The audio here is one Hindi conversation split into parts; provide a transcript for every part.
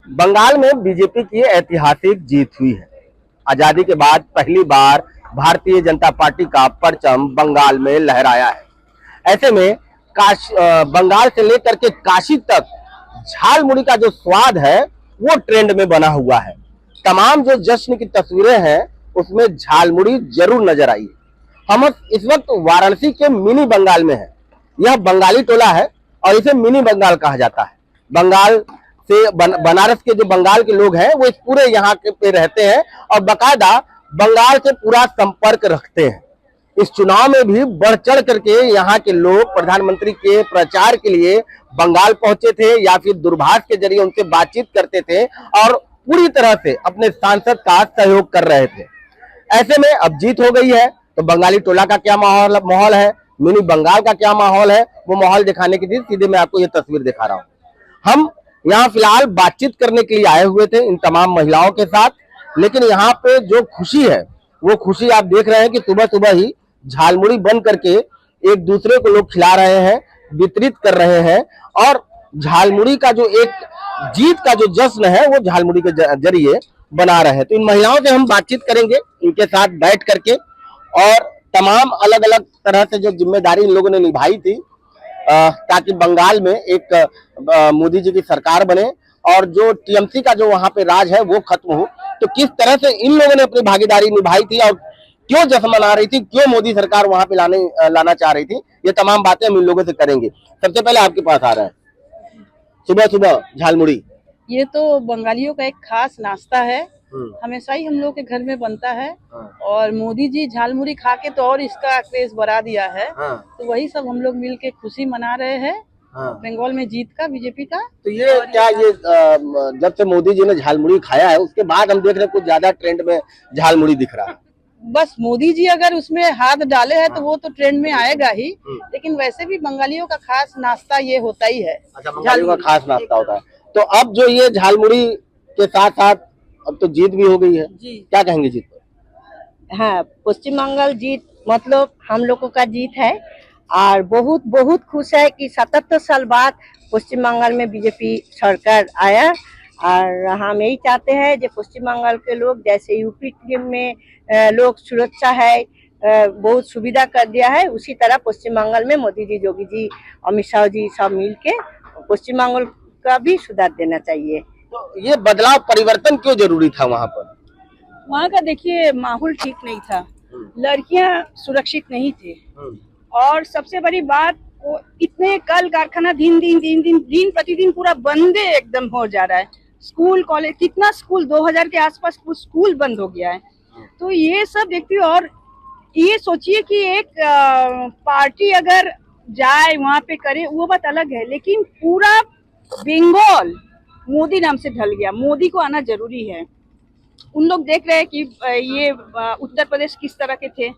बंगाल में बीजेपी की ऐतिहासिक जीत हुई है। आजादी के बाद पहली बार भारतीय जनता पार्टी का परचम बंगाल में लहराया है। ऐसे में बंगाल से लेकर के काशी तक झालमुड़ी का जो स्वाद है वो ट्रेंड में बना हुआ है। तमाम जो जश्न की तस्वीरें हैं उसमें झालमुड़ी जरूर नजर आई। हम इस वक्त वाराणसी के मिनी बंगाल में हैं। यह बंगाली टोला है और इसे मिनी बंगाल कहा जाता है। बंगाल से बनारस के जो बंगाल के लोग हैं वो इस पूरे यहाँ के पे रहते हैं और बाकायदा बंगाल से पूरा संपर्क रखते हैं। इस चुनाव में भी बढ़ चढ़ करके यहाँ के लोग प्रधानमंत्री के प्रचार के लिए बंगाल पहुंचे थे या फिर दूरभाष के जरिए उनसे बातचीत करते थे और पूरी तरह से अपने सांसद का सहयोग कर रहे थे। ऐसे में अब जीत हो गई है तो बंगाली टोला का क्या माहौल है, मिनी बंगाल का क्या माहौल है, वो माहौल दिखाने के लिए सीधे मैं आपको ये तस्वीर दिखा रहा हूँ। हम यहाँ फिलहाल बातचीत करने के लिए आए हुए थे इन तमाम महिलाओं के साथ, लेकिन यहाँ पे जो खुशी है वो खुशी आप देख रहे हैं कि सुबह सुबह ही झालमुड़ी बन करके एक दूसरे को लोग खिला रहे हैं, वितरित कर रहे हैं और झालमुड़ी का जो एक जीत का जो जश्न है वो झालमुड़ी के जरिए बना रहे हैं। तो इन महिलाओं से हम बातचीत करेंगे इनके साथ बैठ करके और तमाम अलग अलग तरह से जो जिम्मेदारी इन लोगों ने निभाई थी ताकि बंगाल में एक मोदी जी की सरकार बने और जो टीएमसी का जो वहां पे राज है वो खत्म हो, तो किस तरह से इन लोगों ने अपनी भागीदारी निभाई थी और क्यों जश्न मना रही थी, क्यों मोदी सरकार वहां पे लाना चाह रही थी, ये तमाम बातें हम इन लोगों से करेंगे। सबसे पहले आपके पास आ रहा है सुबह सुबह झालमुड़ी। ये तो बंगालियों का एक खास नाश्ता है, हमेशा ही हम लोग के घर में बनता है और मोदी जी झालमुड़ी खा के तो और इसका क्रेज बढ़ा दिया है। तो वही सब हम लोग मिल के खुशी मना रहे हैं बंगाल में जीत का, बीजेपी का। तो ये क्या ये जब से मोदी जी ने झालमुड़ी खाया है उसके बाद हम देख रहे हैं कुछ ज्यादा ट्रेंड में झालमुड़ी दिख रहा है। बस मोदी जी अगर उसमें हाथ डाले हैं तो वो तो ट्रेंड में आएगा ही, लेकिन वैसे भी बंगालियों का खास नाश्ता ये होता ही है। अच्छा, बंगालियों का खास नाश्ता होता है। तो अब जो ये झालमुड़ी के साथ साथ अब तो जीत भी हो गई है, क्या कहेंगे जीत पर? हाँ, पश्चिम बंगाल जीत मतलब हम लोगों का जीत है और बहुत बहुत खुश है कि 77 साल बाद पश्चिम बंगाल में बीजेपी सरकार आया और हम यही चाहते हैं जो पश्चिम बंगाल के लोग जैसे यूपी में लोग सुरक्षा है बहुत सुविधा कर दिया है, उसी तरह पश्चिम बंगाल में मोदी जी, योगी जी, अमित शाह जी सब मिल के पश्चिम बंगाल का भी सुधार देना चाहिए। तो ये बदलाव परिवर्तन क्यों जरूरी था वहाँ पर? वहाँ का देखिए माहौल ठीक नहीं था, लड़कियां सुरक्षित नहीं थी और सबसे बड़ी बात वो इतने कल कारखाना दिन प्रतिदिन पूरा बंदे एकदम हो जा रहा है। स्कूल कॉलेज कितना स्कूल 2000 के आसपास कुछ स्कूल बंद हो गया है। तो ये सब देखती हूँ और ये सोचिए कि एक पार्टी अगर जाए वहाँ पे करे वो बात अलग है, लेकिन पूरा बंगाल मोदी नाम से ढल गया। मोदी को आना जरूरी है। उन लोग देख रहे हैं कि ये उत्तर प्रदेश किस तरह के थे,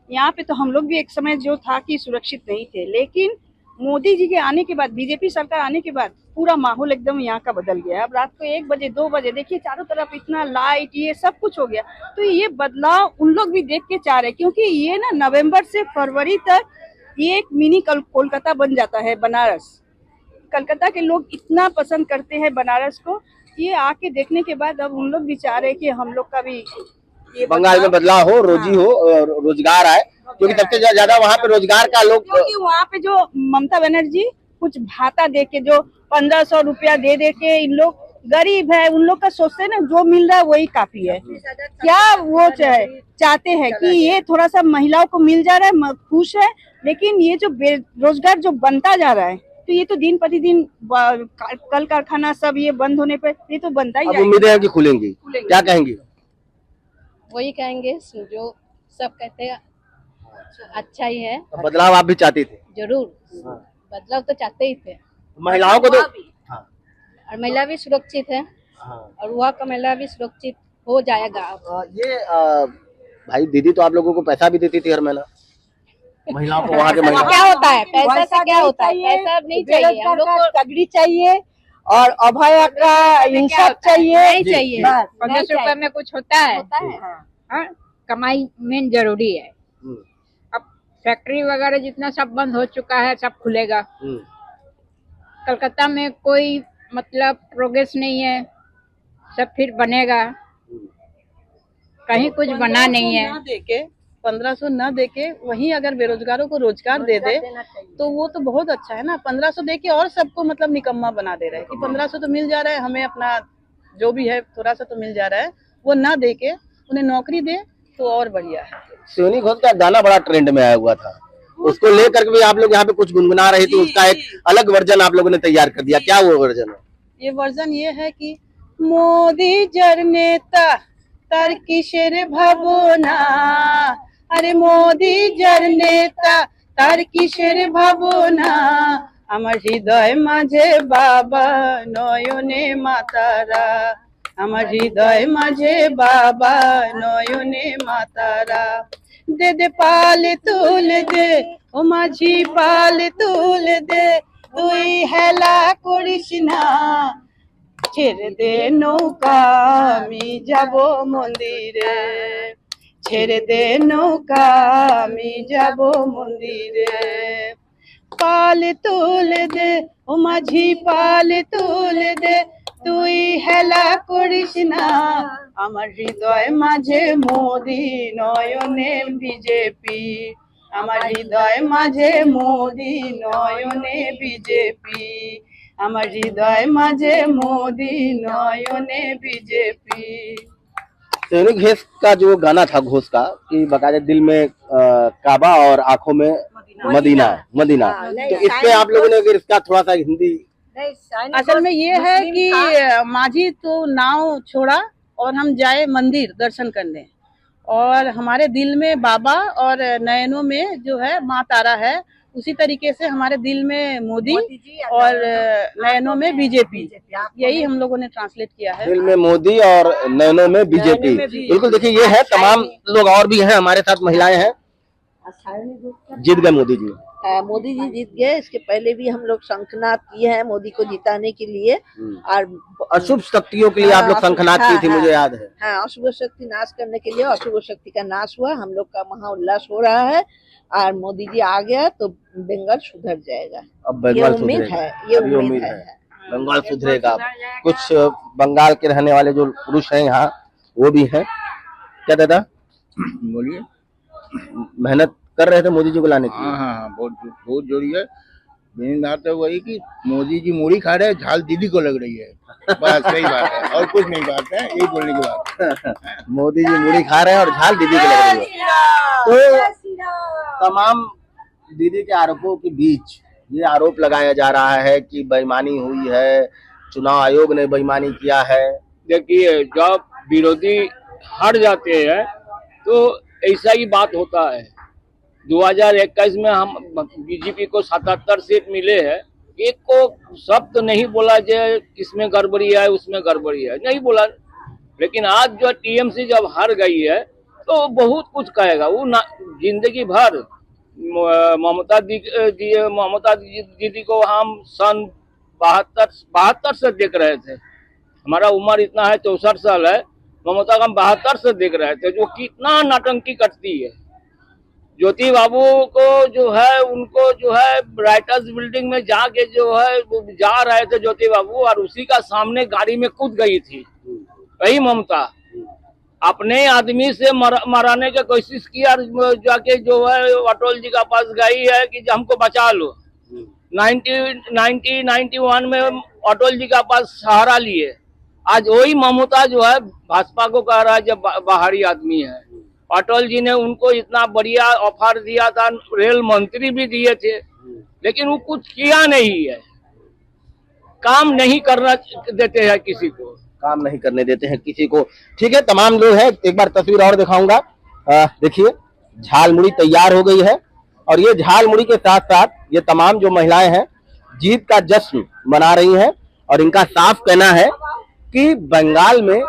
यहाँ पे तो हम लोग भी एक समय जो था कि सुरक्षित नहीं थे, लेकिन मोदी जी के आने के बाद, बीजेपी सरकार आने के बाद पूरा माहौल एकदम यहाँ का बदल गया। अब रात को 1 बजे 2 बजे देखिए चारों तरफ इतना लाइट ये सब कुछ हो गया। तो ये बदलाव उन लोग भी देख के चाह रहे, क्योंकि ये ना नवंबर से फरवरी तक ये एक मिनी कोलकाता बन जाता है। बनारस, कलकत्ता के लोग इतना पसंद करते हैं बनारस को, ये आके देखने के बाद अब उन लोग भी चाह रहे कि हम लोग का भी ये बंगाल में बदलाव हो, रोजी हो, रोजगार आए, क्योंकि सबसे ज्यादा वहाँ पे रोजगार का लोग, क्योंकि वहाँ पे जो ममता बनर्जी कुछ भाता दे के जो 1500 रुपया दे के इन लोग गरीब है उन लोग का सोचते हैं ना जो मिल रहा है वही काफी है। क्या वो चाहते हैं कि ये थोड़ा सा महिलाओं को मिल जा रहा है, खुश है, लेकिन ये जो बेरोजगार जो बनता जा रहा है तो ये तो दिन प्रतिदिन कल कारखाना सब ये बंद होने पर ये तो बनता ही जाएगा। उम्मीद है कि खुलेंगी, क्या कहेंगे? वही कहेंगे जो सब कहते हैं अच्छा ही है। तो बदलाव आप भी चाहते थे? जरूर, बदलाव तो चाहते ही थे। महिलाओं को तो और महिला भी सुरक्षित है और वहाँ का महिला भी सुरक्षित हो जाएगा। ये भाई दीदी तो आप लोगों को पैसा भी देती थी हर महीना, महिलाओं को वहाँ के महिला क्या होता है पैसा से क्या होता है? पैसा नहीं चाहिए हम लोग को, तगड़ी चाहिए और अभय का इंसाफ चाहिए। नहीं चाहिए 1500 रुपए में कुछ होता है? हाँ, कमाई मेन जरूरी है। अब फैक्ट्री वगैरह जितना सब बंद हो चुका है, सब खुलेगा। कलकत्ता में कोई मतलब प्रोग्रेस नहीं है, सब फिर बनेगा। कहीं कुछ बना नहीं है। 1500 न देके वहीं अगर बेरोजगारों को रोजगार दे दे तो वो तो बहुत अच्छा है ना। 1500 देके और सबको मतलब निकम्मा बना दे रहे हैं कि 1500 तो मिल जा रहा है, हमें अपना जो भी है थोड़ा सा तो मिल जा रहा है, वो ना देके उन्हें नौकरी दे तो और बढ़िया है। सोनी घोष का गाना बड़ा ट्रेंड में आया हुआ था, उसको लेकर के भी आप लोग यहाँ पे कुछ गुनगुना रहे थे, उसका एक अलग वर्जन आप लोगों ने तैयार कर दिया, क्या वो वर्जन है? ये वर्जन ये है कि मोदी जर नेता तर किशोर भावना, अरे मोदी जर नेता তার কিসের ভাবনা, আমার হৃদয় মাঝে বাবা নয়নে মাতারা, আমার হৃদয় মাঝে বাবা নয়নে মাতারা, দে দে পাল তুল দে ও মাঝি পাল তুল দে, তুই হেলা করিস না, ছেড়ে দে নৌকা আমি যাব মন্দিরে, ছেড়ে দে নৌকা আমি যাব মন্দিরে, পাল তুলে দে ও মাঝি পাল তুলে দে, তুই হেলা করিস না, আমার হৃদয় মাঝে মোদি নয়নে বিজেপি, আমার হৃদয় মাঝে মোদি নয়নে বিজেপি, আমার হৃদয় মাঝে মোদি নয়নে বিজেপি। सोनी घोष का जो गाना था घोष का कि बकायदा दिल में काबा और आंखों में मदीना मदीना, तो इस पे आप लोगों ने अगर इसका थोड़ा सा हिंदी। असल में ये है कि माझी तो नाव छोड़ा और हम जाए मंदिर दर्शन करने, और हमारे दिल में बाबा और नयनों में जो है माँ तारा है, उसी तरीके से हमारे दिल में मोदी और नयनों में बीजेपी, यही हम लोगों ने ट्रांसलेट किया है। दिल में मोदी और नैनों में बीजेपी, बिल्कुल। देखिए ये है, तमाम लोग और भी हैं हमारे साथ, महिलाएं हैं। जीत गए मोदी जी, मोदी जी जीत गए। इसके पहले भी हम लोग शंखनाद किए हैं मोदी को जिताने के लिए, और अशुभ शक्तियों के लिए आप लोग शंखनाद की थी, मुझे याद है। हाँ, अशुभ शक्ति नाश करने के लिए अशुभ शक्ति का नाश हुआ, हम लोग का महा उल्लास हो रहा है, और मोदी जी आ गया तो बंगाल सुधर जाएगा। अब बंगाल उम्मीद सुधरेगा, है, ये अभी उम्मीद है। बंगाल सुधरेगा। कुछ बंगाल के रहने वाले जो पुरुष हैं यहाँ, वो भी हैं। क्या दादा बोलिए। मेहनत कर रहे थे मोदी जी को लाने की? हाँ हाँ हाँ, बहुत जरूरी है। मेन बात है वही कि मोदी जी मूढ़ी खा रहे हैं, झाल दीदी को लग रही है, बस सही बात है, और कुछ नहीं बात है, यही बोलने की बात है। मोदी जी मूढ़ी खा रहे हैं और झाल दीदी को लग रही है। तो तमाम दीदी के आरोपों के बीच ये आरोप लगाया जा रहा है कि बेईमानी हुई है, चुनाव आयोग ने बेईमानी किया है। देखिए, जब विरोधी हार जाते हैं तो ऐसा ही बात होता है। 2021 में हम बीजेपी को 77 सीट मिले हैं, एक को शब्द नहीं बोला जो इसमें गड़बड़ी है उसमें गड़बड़ी है, नहीं बोला। लेकिन आज जो टीएमसी जब हार गई है तो बहुत कुछ कहेगा वो जिंदगी भर। ममता दीदी को हम सन 72 से देख रहे थे, हमारा उम्र इतना है 64 साल है, ममता का हम 72 से देख रहे थे, जो कितना नाटंकी करती है। ज्योति बाबू को जो है, उनको जो है राइटर्स बिल्डिंग में जाके जो है जा रहे थे ज्योति बाबू, और उसी का सामने गाड़ी में कूद गई थी वही ममता। अपने आदमी से मराने की कोशिश किया, जाके जो है अटल जी का पास गई है कि हमको बचा लो। 1991 में अटल जी का पास सहारा लिए। आज वही ममता जो है भाजपा को कह रहा है जब बाहरी आदमी है। अटल जी ने उनको इतना बढ़िया ऑफर दिया था, रेल मंत्री भी दिए थे, लेकिन वो कुछ किया नहीं है, काम नहीं करना देते हैं किसी को, काम नहीं करने देते हैं किसी को। ठीक है, तमाम लोग हैं, एक बार तस्वीर और दिखाऊंगा। देखिए, झाल मुड़ी तैयार हो गई है, और ये झाल मुड़ी के साथ साथ ये तमाम जो महिलाएं हैं जीत का जश्न मना रही हैं, और इनका साफ कहना है कि बंगाल में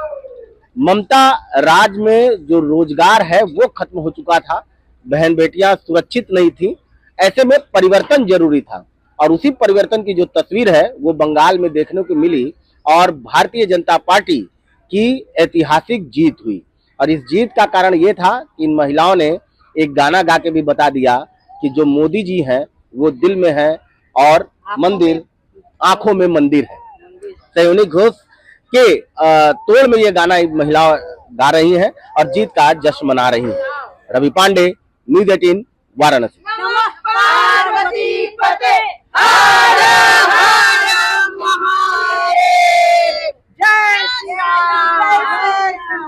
ममता राज में जो रोजगार है वो खत्म हो चुका था, बहन बेटियां सुरक्षित नहीं थी, ऐसे में परिवर्तन जरूरी था। और उसी परिवर्तन की जो तस्वीर है वो बंगाल में देखने को मिली, और भारतीय जनता पार्टी की ऐतिहासिक जीत हुई। और इस जीत का कारण ये था कि इन महिलाओं ने एक गाना गा के भी बता दिया कि जो मोदी जी हैं वो दिल में है और मंदिर आंखों में मंदिर है। सोनी घोष के तोड़ में ये गाना महिला गा रही हैं और जीत का जश्न मना रही हैं। रवि पांडे, न्यूज़ 18 वाराणसी।